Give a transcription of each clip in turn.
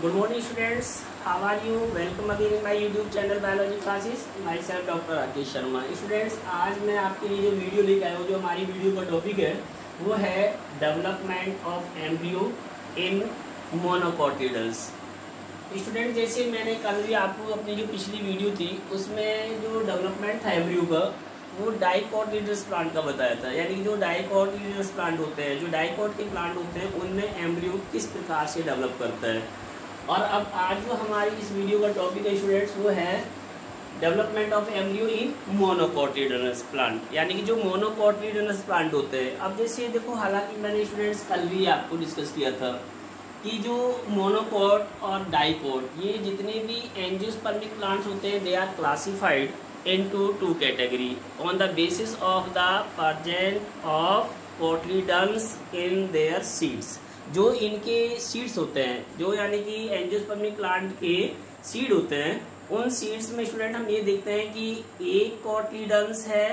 Good morning students, how are you? Welcome again in my YouTube channel Biology Classes. Myself Dr. Rakesh Sharma. Students, आज मैं आपके लिए जो video लेकर आया हूँ, जो हमारी वीडियो का टॉपिक है वो है development of embryo in मोनोकोटिलिडन्स. Student, जैसे मैंने कल भी आपको अपनी जो पिछली वीडियो थी उसमें जो डेवलपमेंट था एम्ब्रियो का वो डाइकोटिलिडन्स प्लांट का बताया था. यानी कि जो डाइकोटिलिडन्स प्लांट होते हैं, जो डाइकोट के प्लांट होते हैं, उनमें एम्ब्रियो किस प्रकार से डेवलप करता है. और अब आज जो हमारी इस वीडियो का टॉपिक है स्टूडेंट्स वो है development of embryo in monocotyledonous plant. यानी कि जो मोनोकोटिलिडनस प्लांट होते हैं. अब जैसे देखो, हालांकि मैंने स्टूडेंट्स कल भी आपको डिस्कस किया था कि जो मोनोकोट और डाइकोट, ये जितने भी एंजियोस्पर्मिक प्लांट्स होते हैं, they are classified into two category on the basis of the presence of cotyledons in their seeds. जो इनके सीड्स होते हैं, जो यानी कि एंजियोस्पर्मिक प्लांट के सीड होते हैं, उन सीड्स में स्टूडेंट हम ये देखते हैं कि एक कोटिलिडन्स है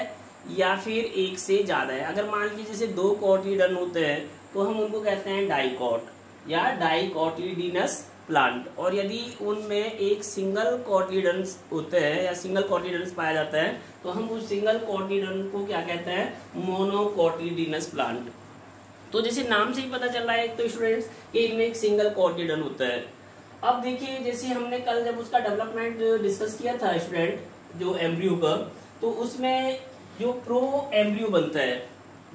या फिर एक से ज़्यादा है. अगर मान लीजिए जैसे 2 कोटिलिडन होते हैं तो हम उनको कहते हैं डाइकोट या डाइकोटिलिडनस प्लांट. और यदि उनमें एक सिंगल कोटिलिडन्स होते हैं या सिंगल कोटिलिडन्स पाया जाता है तो हम उस सिंगल कोटिलिडन को क्या कहते हैं, मोनोकोटिलिडनस प्लांट. तो जैसे नाम से ही पता चल रहा है तो स्टूडेंट्स कि इनमें एक सिंगल कोटिलिडन होता है. अब देखिए, जैसे हमने कल जब उसका डेवलपमेंट डिस्कस किया था स्टूडेंट, जो एम्ब्रियो का, तो उसमें जो प्रो एम्ब्रियो बनता है,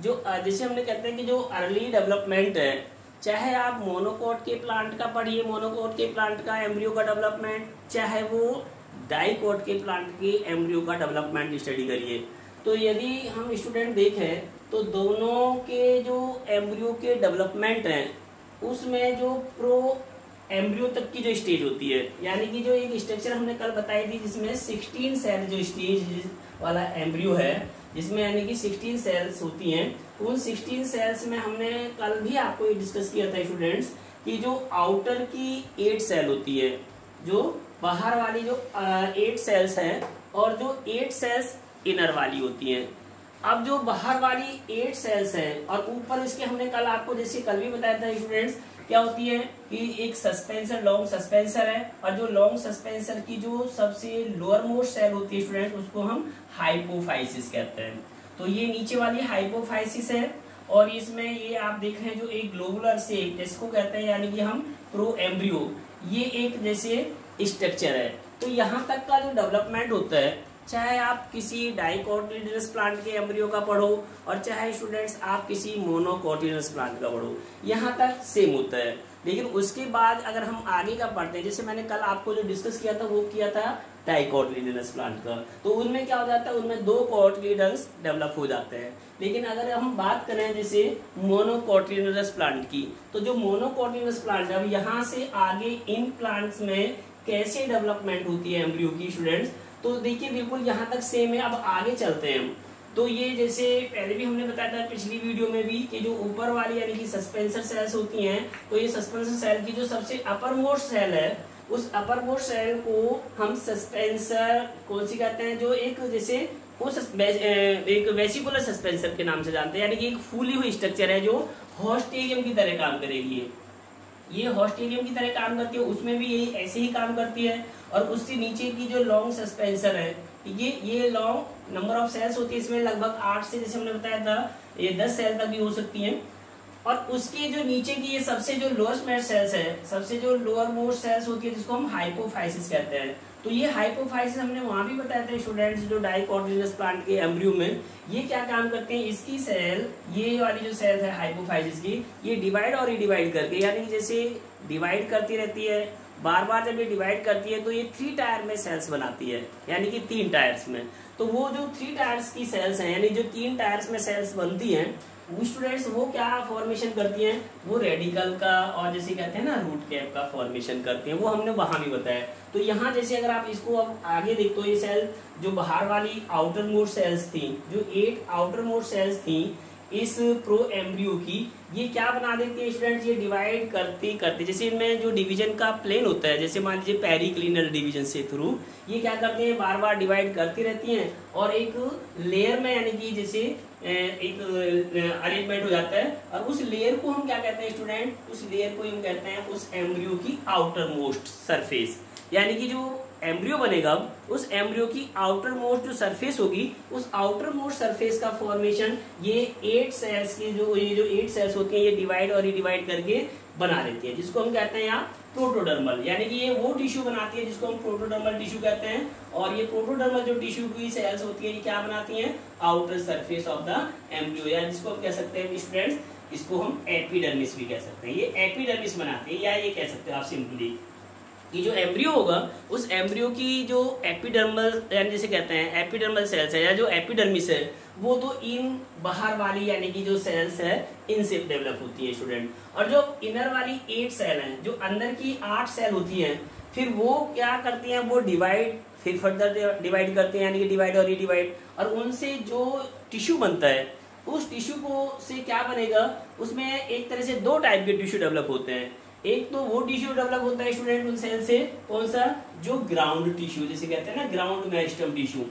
जो जैसे हमने कहते हैं कि जो अर्ली डेवलपमेंट है, चाहे आप मोनोकोट के प्लांट का पढ़िए, मोनोकोट के प्लांट का एम्ब्रियो का डेवलपमेंट, चाहे वो डाइकोट के प्लांट के एम्ब्रियो का डेवलपमेंट स्टडी करिए, तो यदि हम स्टूडेंट देखें तो दोनों के जो एम्ब्रियो के डेवलपमेंट हैं उसमें जो प्रो एम्ब्रियो तक की जो स्टेज होती है, यानी कि जो एक स्ट्रक्चर हमने कल बताई थी जिसमें 16 सेल जो स्टेज वाला एम्ब्रियो है, जिसमें यानी कि 16 सेल्स होती हैं, उन 16 सेल्स में हमने कल भी आपको ये डिस्कस किया था स्टूडेंट्स कि जो आउटर की 8 सेल होती है, जो बाहर वाली जो 8 सेल्स हैं और जो 8 सेल्स इनर वाली होती हैं. अब जो बाहर वाली 8 सेल्स हैं और ऊपर इसके हमने कल आपको जैसे कल भी बताया था स्टूडेंट्स, क्या होती है कि एक सस्पेंसर, लॉन्ग सस्पेंसर है, और जो लॉन्ग सस्पेंसर की जो सबसे लोअर मोस्ट सेल होती है स्टूडेंट, उसको हम हाइपोफाइसिस कहते हैं. तो ये नीचे वाली हाइपोफाइसिस है और इसमें ये आप देख रहे हैं जो एक ग्लोबुलर शेप जिसको कहते हैं, यानी कि हम प्रो एम्ब्रियो, ये एक जैसे स्ट्रक्चर है. तो यहाँ तक का जो डेवलपमेंट होता है, चाहे आप किसी डाइकोटिलिडनस प्लांट के एम्ब्रियो का पढ़ो और चाहे स्टूडेंट्स आप किसी मोनोकोटिलिडनस प्लांट का पढ़ो, यहाँ तक सेम होता है. लेकिन उसके बाद अगर हम आगे का पढ़ते हैं, जैसे मैंने कल आपको जो डिस्कस किया था वो किया था डाइकोटिलिडनस प्लांट का, तो उनमें क्या हो जाता है, उनमें 2 कोटिलिडन्स डेवलप हो जाते हैं. लेकिन अगर हम बात करें जैसे मोनोकोटिलिडनस प्लांट की, तो जो मोनोकोटिलिडनस प्लांट है, अब यहाँ से आगे इन प्लांट्स में कैसे डेवलपमेंट होती है एम्ब्रियो की स्टूडेंट्स, तो देखिए बिल्कुल यहाँ तक सेम है. अब आगे चलते हैं हम, तो ये जैसे पहले भी हमने बताया था पिछली वीडियो में भी कि जो ऊपर वाली यानी कि सस्पेंसर सेल्स होती हैं, तो ये सस्पेंसर सेल की जो सबसे अपर मोस्ट सेल है, उस अपर मोस्ट सेल को हम सस्पेंसर कौन सी कहते हैं, जो एक जैसे वो एक वेसिकुलर सस्पेंसर के नाम से जानते हैं. यानी कि एक फूली हुई स्ट्रक्चर है जो होस्टेरियम की तरह काम करेगी. ये होस्टेरियम की तरह काम करती है, उसमें भी यही ऐसे ही काम करती है. और उससे नीचे की जो लॉन्ग सस्पेंसर है, ये लॉन्ग नंबर ऑफ सेल्स होती है, इसमें लगभग 8 से जैसे हमने बताया था ये 10 सेल तक भी हो सकती हैं. और उसके जो नीचे की ये सबसे जो लोअर मोस्ट सेल्स है, सबसे जो लोअर मोस्ट सेल्स होती है जिसको हम हाइपोफाइसिस कहते हैं. तो ये हाइपोफाइसिस हमने वहां भी बताया था स्टूडेंट्स, जो डाइकोटिलिडनस प्लांट के एम्ब्रियो में ये क्या काम करते हैं, इसकी सेल, ये वाली जो सेल है हाइपोफाइसिस की, ये डिवाइड और रिडिवाइड करके, यानी कि जैसे डिवाइड करती रहती है, बार बार जब ये डिवाइड करती है तो ये 3 टायर में सेल्स बनाती है, यानी कि 3 टायर्स में. तो वो जो 3 टायर्स की सेल्स हैं, यानी जो 3 टायर्स में सेल्स बनती हैं, वो स्टूडेंट्स वो क्या फॉर्मेशन करती हैं, वो रेडिकल का और जैसे कहते हैं ना रूट कैप का फॉर्मेशन करती हैं. वो हमने वहां भी बताया. तो यहाँ जैसे अगर आप इसको अब आगे देखते हो, ये सेल जो बाहर वाली आउटर मोस्ट सेल्स थी, जो 8 आउटर मोस्ट सेल्स थी, इस प्रो एम्ब्रियो की, ये क्या बना देती है स्टूडेंट्स, ये डिवाइड करते करते, जैसे इनमें जो डिवीजन का प्लेन होता है, जैसे मान लीजिए पेरिक्लिनल डिवीजन से थ्रू ये क्या करते हैं, बार बार डिवाइड करती रहती हैं और एक लेयर में यानी कि जैसे एक अरेंजमेंट हो जाता है, और उस लेयर को हम क्या कहते हैं स्टूडेंट, उस लेयर को हम कहते हैं उस एम्ब्रियो की आउटर मोस्ट सरफेस। यानी कि जो एम्ब्रियो बनेगा उस एम्ब्रियो की आउटर मोस्ट जो सरफेस होगी, उस आउटर मोस्ट सरफेस का फॉर्मेशन ये 8 सेल्स की ये जो 8 सेल्स होती हैं ये डिवाइड और रिडिवाइड करके बना लेती है, जिसको हम कहते हैं यहाँ प्रोटोडर्मल। यानी कि ये वो टिश्यू बनाती है जिसको हम प्रोटोडर्मल टिश्यू कहते हैं। और ये प्रोटोडर्मल जो टिश्यू की सेल्स होती है ये क्या बनाती हैं, outer surface of the embryo, या जिसको हम कह सकते हैं स्टूडेंट्स, इसको हम एपिडर्मिस भी कह सकते हैं। ये एपिडर्मिस बनाते हैं, या ये कह सकते हैं आप सिंपली कि जो एम्ब्रियो होगा उस एम्ब्रियो की जो एपिडर्मल यानी जिसे कहते हैं एपिडर्मल सेल्स है या जो एपिडर्मिस है, वो तो इन बाहर वाली यानी कि जो सेल्स है इनसे डेवलप होती है स्टूडेंट। और जो इनर वाली 8 सेल हैं, जो अंदर की 8 सेल होती हैं, फिर वो क्या करती हैं, वो डिवाइड, फिर फर्दर डिवाइड करते हैं, यानी कि डिवाइड और रिडिवाइड, और उनसे जो टिश्यू बनता है उस टिश्यू को से क्या बनेगा, उसमें एक तरह से 2 टाइप के टिश्यू डेवलप होते हैं। एक तो वो टिश्यू डेवलप होता है स्टूडेंट उन सेल से, कौन सा, जो ग्राउंड टिश्यू जिसे कहते हैं ना ग्राउंड मेरिस्टम टिश्यू,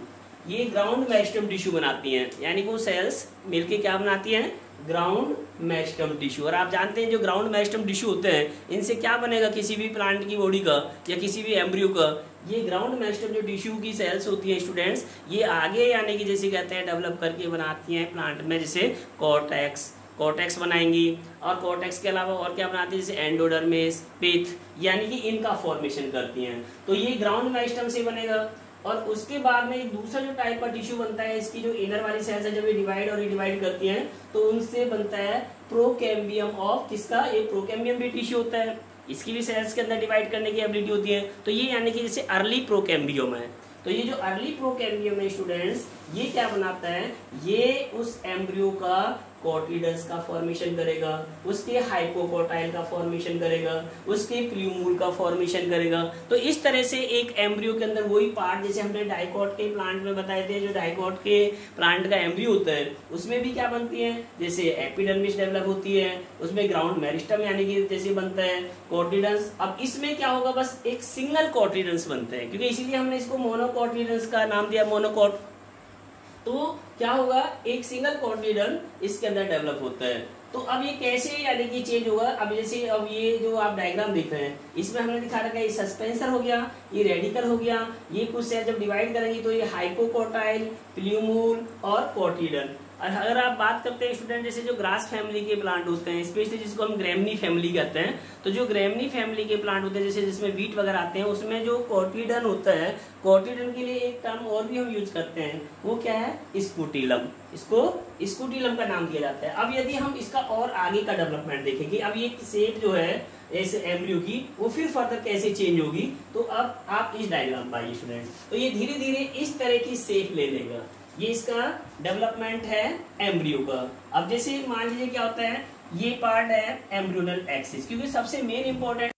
ये ग्राउंड मेरिस्टम टिश्यू बनाती हैं, यानी कि वो सेल्स मिलके क्या बनाती हैं, ग्राउंड मेरिस्टम टिश्यू। और आप जानते हैं जो ग्राउंड मेरिस्टम टिश्यू होते हैं इनसे क्या बनेगा किसी भी प्लांट की बॉडी का या किसी भी एम्ब्रियो का, ये ग्राउंड मेरिस्टम जो टिश्यू की सेल्स होती हैं स्टूडेंट्स, ये आगे यानी कि जैसे कहते हैं डेवलप करके बनाती हैं प्लांट में, जैसे कॉर्टेक्स बनाएंगी, और कॉर्टेक्स के अलावा और क्या बनाती है, जैसे एंडोडर्मिस, पिथ, यानी कि इनका फॉर्मेशन करती हैं। तो ये ग्राउंड मेरिस्टम से बनेगा। और उसके बाद में एक दूसरा जो टाइप का टिश्यू बनता है, इसकी जो इनर वाली सेल्स है जब ये डिवाइड और रिडिवाइड करती हैं तो उनसे बनता है प्रोकैम्बियम ऑफ किसका, ये प्रोकैम्बियम भी टिश्यू होता है, इसकी भी सेल्स के अंदर डिवाइड करने की एबिलिटी होती है। तो ये यानी कि जैसे अर्ली प्रोकैम्बियम है। तो ये जो अर्ली प्रोकैम्बियम है स्टूडेंट्स, ये क्या बनाता है, ये उस एम्ब्रियो का कॉटिडस का फॉर्मेशन करेगा, उसके हाइपोकॉटाइल का फॉर्मेशन करेगा, उसके प्ल्यूमूल का फॉर्मेशन करेगा। तो इस तरह से एक एम्ब्रियो के अंदर वही पार्ट, जैसे हमने डाइकॉट के प्लांट में बताए थे, जो डाइकॉट के प्लांट का एम्ब्रियो होता है उसमें भी क्या बनती है, जैसे एपिडर्मिस डेवलप होती है, उसमें ग्राउंड मेरिस्टम यानी कि जैसे बनता है कॉटिडस। अब इसमें क्या होगा, बस एक सिंगल कॉटिडस बनता है, क्योंकि इसीलिए हमने इसको मोनोकॉटिडस का नाम दिया, मोनोकॉट। तो क्या होगा, एक सिंगल कॉटिडन इसके अंदर डेवलप होता है। तो अब ये कैसे यानी कि चेंज होगा, अब जैसे अब ये जो आप डायग्राम देख रहे हैं इसमें हमने दिखा रखा है, ये सस्पेंसर हो गया, ये रेडिकल हो गया, ये कुछ सेल जब डिवाइड करेंगे तो ये हाइपोकॉटाइल, प्ल्यूमूल और कॉटिडन। अगर आप बात करते हैं स्टूडेंट, जैसे जो ग्रास फैमिली के प्लांट होते हैं, स्पेशली जिसको हम ग्रेमनी फैमिली कहते हैं, तो जो ग्रेमनी फैमिली के प्लांट होते हैं जैसे जिसमें वीट वगैरह आते हैं, उसमें जो कॉटिडन होता है, कॉटिडन के लिए एक टर्म और भी हम यूज करते हैं, वो क्या है, स्कूटिलम। इसको स्कूटिलम का नाम दिया जाता है। अब यदि हम इसका और आगे का डेवलपमेंट देखेंगे, अब ये शेप जो है इस एम्ब्रियो की वो फिर फर्दर कैसे चेंज होगी, तो अब आप इस डायग्राम पर आइए स्टूडेंट, तो ये धीरे धीरे इस तरह की शेप ले लेगा। ये इसका डेवलपमेंट है एम्ब्रियो का। अब जैसे मान लीजिए क्या होता है, ये पार्ट है एम्ब्रियोनल एक्सिस, क्योंकि सबसे मेन इंपॉर्टेंट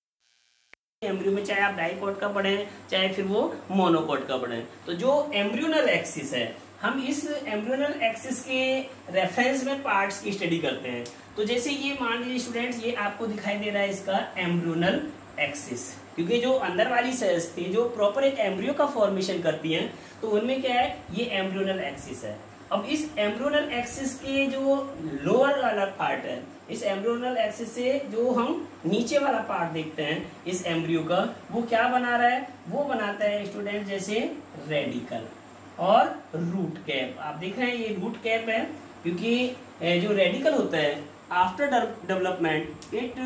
एम्ब्रियो में, चाहे आप डाइकॉट का पढ़ें चाहे फिर वो मोनोकॉट का पढ़ें, तो जो एम्ब्रियोनल एक्सिस है, हम इस एम्ब्रियोनल एक्सिस के रेफरेंस में पार्ट्स की स्टडी करते हैं। तो जैसे ये मान लीजिए स्टूडेंट्स, ये आपको दिखाई दे रहा है इसका एम्ब्रियोनल एक्सिस, क्योंकि जो अंदर वाली सेल्स थी जो प्रॉपर एक एम्ब्रियो का फॉर्मेशन करती हैं, तो उनमें क्या है, ये एम्ब्रियोनल एक्सिस है। अब इस एम्ब्रियोनल एक्सिस के जो लोअर वाला पार्ट है, इस एम्ब्रियोनल एक्सिस से जो हम नीचे वाला पार्ट देखते हैं इस एम्ब्रियो का, वो क्या बना रहा है, वो बनाता है स्टूडेंट जैसे रेडिकल और रूट कैप। आप देख रहे हैं ये रूट कैप है, क्योंकि जो रेडिकल होता है after development it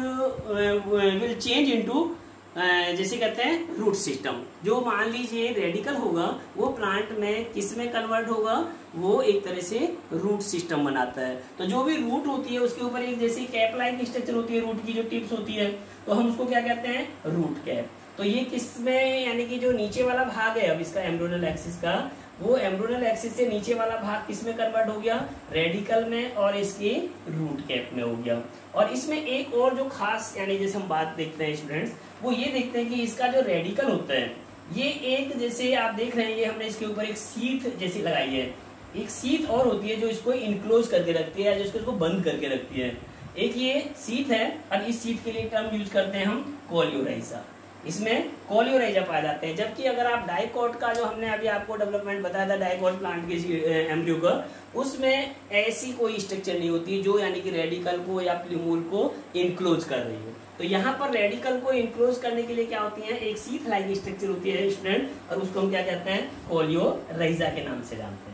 will change into जैसे कहते हैं रूट सिस्टम। जो मान लीजिए रेडिकल होगा वो प्लांट में किस में कन्वर्ट होगा, वो एक तरह से रूट सिस्टम बनाता है। तो जो भी रूट होती है उसके ऊपर एक जैसे कैप लाइक स्ट्रक्चर होती है, रूट की जो टिप्स होती है, तो हम उसको क्या कहते हैं, रूट कैप। तो ये किस में, यानी कि जो नीचे वाला भाग है अब इसका एम्ब्रियोनल एक्सिस का, वो एम्ब्रियोनल एक्सिस से नीचे वाला भाग किस में कन्वर्ट हो गया, रेडिकल में, और इसके रूट कैप में हो गया। और इसमें एक और जो खास यानी जैसे हम बात देखते हैं स्टूडेंट्स, वो ये देखते हैं कि इसका जो रेडिकल होता है, ये एक जैसे आप देख रहे हैं, ये हमने इसके ऊपर एक शीट जैसी लगाई है, एक सीथ और होती है जो इसको इनक्लोज करके रखती है, जो इसको बंद करके रखती है। एक ये सीथ है और इस सीथ के लिए टर्म यूज करते हैं हम कोलियोराइजा। इसमें कोलियोराइजा पाए जाते हैं। जबकि अगर आप डाइकोट का जो हमने अभी आपको डेवलपमेंट बताया था डाइकोट प्लांट के एम्ब्रियो का, उसमें ऐसी कोई स्ट्रक्चर नहीं होती जो यानी कि रेडिकल को या प्लूमूल को इनक्लोज कर रही हो। तो यहाँ पर रेडिकल को इनक्लोज करने के लिए क्या होती है, एक सीथ लाइक स्ट्रक्चर होती है स्टूडेंट, और उसको हम क्या कहते हैं, कोलियोराइजा के नाम से जानते हैं।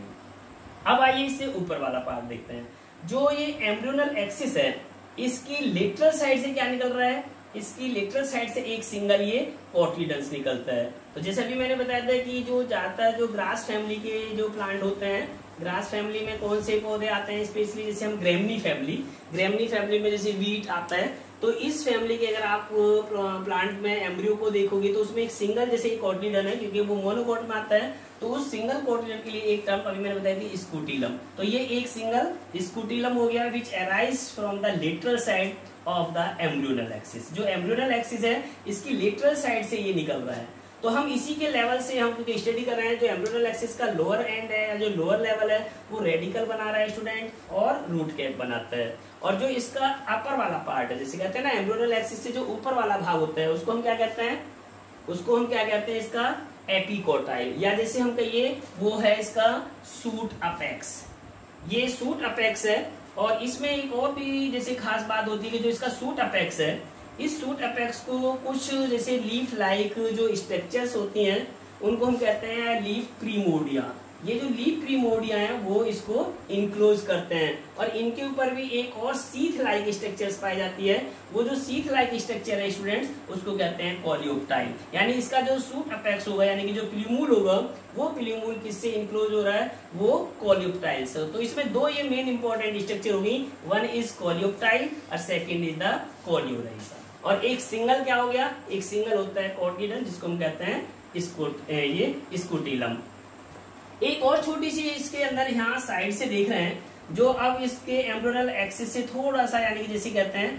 अब आइए इससे ऊपर वाला पार्ट देखते हैं। जो ये एम्ब्रियोनल एक्सिस है, इसकी लेटरल साइड से क्या निकल रहा है, इसकी लेटरल साइड से एक सिंगल ये कोटिलीडन्स निकलता है। तो जैसे अभी मैंने बताया था कि जो ज्यादातर जो ग्रास फैमिली के जो प्लांट होते हैं, ग्रास फैमिली में कौन से पौधे आते हैं स्पेशली, जैसे हम ग्रेमनी फैमिली में जैसे वीट आता है, तो इस फैमिली के अगर आप प्लांट में एम्ब्रियो को देखोगे तो उसमें एक सिंगल जैसे कोटिलीडन है, क्योंकि वो मोनोकोट में आता है, तो उस सिंगल कोटिलीडन के लिए एक टर्म अभी मैंने बताई थी स्कूटीलम। तो ये एक सिंगल स्कूटीलम हो गया विच arise from the lateral side of the embryonal axis. जो एम्ब्रियोनल एक्सिस है इसकी लेटरल साइड से ये निकल रहा है। तो हम इसी के लेवल से हम क्योंकि स्टडी कर रहे हैं, जो एम्ब्रियोनल एक्सिस का लोअर एंड है, जो लोअर लेवल है वो रेडिकल बना रहा है स्टूडेंट और रूट कैप बनाता है। और जो इसका अपर वाला पार्ट है, जैसे कहते हैं ना एम्ब्रियोनल एक्सिस से जो ऊपर वाला भाग होता है उसको हम क्या कहते हैं, इसका एपिकोटाइल, या जैसे हम कहिए वो है इसका सूट अपेक्स। ये सूट अपेक्स है। और इसमें एक और भी जैसे खास बात होती है कि जो इसका सूट अपेक्स है, इस सूट अपेक्स को कुछ जैसे लीफ लाइक जो स्ट्रक्चर्स होती हैं उनको हम कहते हैं लीफ प्रीमोडिया। ये जो लीफ प्रीमोडिया है वो इसको इनक्लोज करते हैं। और इनके ऊपर भी एक और सीथ लाइक स्ट्रक्चर्स पाई जाती है। वो जो सीथ लाइक स्ट्रक्चर है स्टूडेंट्स, उसको कहते हैं कोलियोप्टाइल। यानी इसका जो सूट अपेक्स होगा, यानी कि जो प्लूमूल होगा, वो प्लूमूल किससे इनक्लोज हो रहा है, वो कोलियोप्टाइल से। तो इसमें दो ये मेन इंपॉर्टेंट स्ट्रक्चर होगी, वन इज कोलियोप्टाइल और सेकेंड इज द कोलियोराइजा। और एक सिंगल क्या हो गया, एक सिंगल होता है कोटिलीडन जिसको हम कहते हैं ये स्कूटीलम। एक और छोटी सी इसके अंदर यहाँ साइड से देख रहे हैं, जो अब इसके एम्ब्रियोनल एक्सिस से थोड़ा सा यानी कि जैसे कहते हैं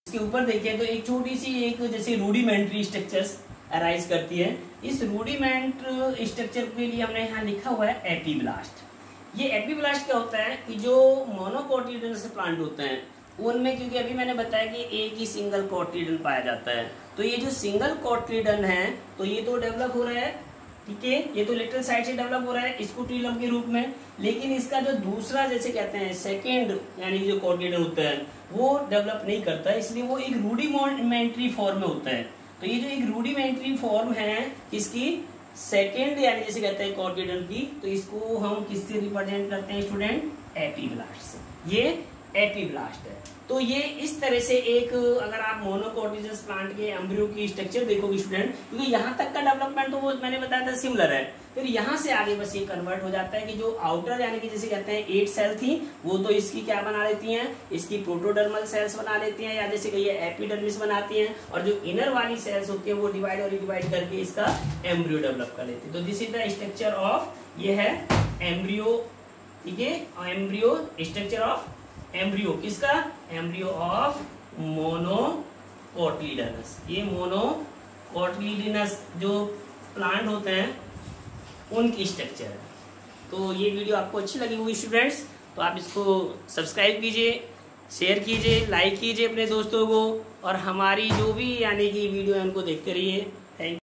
इसके ऊपर देखिए तो एक छोटी सी एक जैसे रूडिमेंट्री स्ट्रक्चर्स अराइज करती है। इस रूडिमेंट स्ट्रक्चर के लिए हमने यहाँ लिखा हुआ है एपीब्लास्ट। ये एपीब्लास्ट क्या होता है कि जो मोनोकोटिलीडनस प्लांट होते हैं उनमें, क्योंकि अभी मैंने बताया कि एक ही सिंगल कोटिलीडन पाया जाता है, तो ये जो सिंगल कोटिलीडन है तो ये तो डेवलप हो रहा है, ठीक है, ये तो लेटरल साइड से डेवलप हो रहा है स्कूटीलम के रूप में। लेकिन इसका जो दूसरा जैसे कहते हैं सेकेंड यानी जो कोटिलीडन होता है वो डेवलप नहीं करता, इसलिए वो एक रूडिमेंट्री फॉर्म में होता है। तो ये जो एक रूडिमेंट्री फॉर्म है इसकी सेकेंड यानी जैसे कहते हैं कोटिलीडन की, तो इसको हम किससे रिप्रेजेंट करते हैं स्टूडेंट, एपीब्लास्ट से। ये एपीब्लास्ट है। तो ये इस तरह से एक, अगर आप मोनोकोटिलीडनस प्लांट के एम्ब्रियो की स्ट्रक्चर देखोगे स्टूडेंट, क्योंकि यहाँ तक का डेवलपमेंट तो वो मैंने बताया था सिमिलर है, फिर यहाँ से आगे बस ये कन्वर्ट हो जाता है कि जो आउटर यानी कि जैसे कहते हैं 8 सेल थी वो तो इसकी क्या बना लेती हैं, इसकी प्रोटोडर्मल सेल्स बना लेती हैं, या जैसे कहिए एपिडर्मिस बनाती हैं, और जो इनर वाली सेल्स होती है वो डिवाइड और रिडिवाइड करके इसका एम्ब्रियो डेवलप कर लेती है। तो this is the structure of, ये है एम्ब्रियो, ठीक है, एम्ब्रियो स्ट्रक्चर ऑफ एम्ब्रियो, किसका, एम्ब्रियो ऑफ मोनोकोटिलीडनस। ये मोनोकोटिलीडनस जो प्लांट होते हैं उनकी स्ट्रक्चर है। तो ये वीडियो आपको अच्छी लगी होगी स्टूडेंट्स, तो आप इसको सब्सक्राइब कीजिए, शेयर कीजिए, लाइक कीजिए अपने दोस्तों को, और हमारी जो भी यानी कि वीडियो है उनको देखते रहिए। Thank you.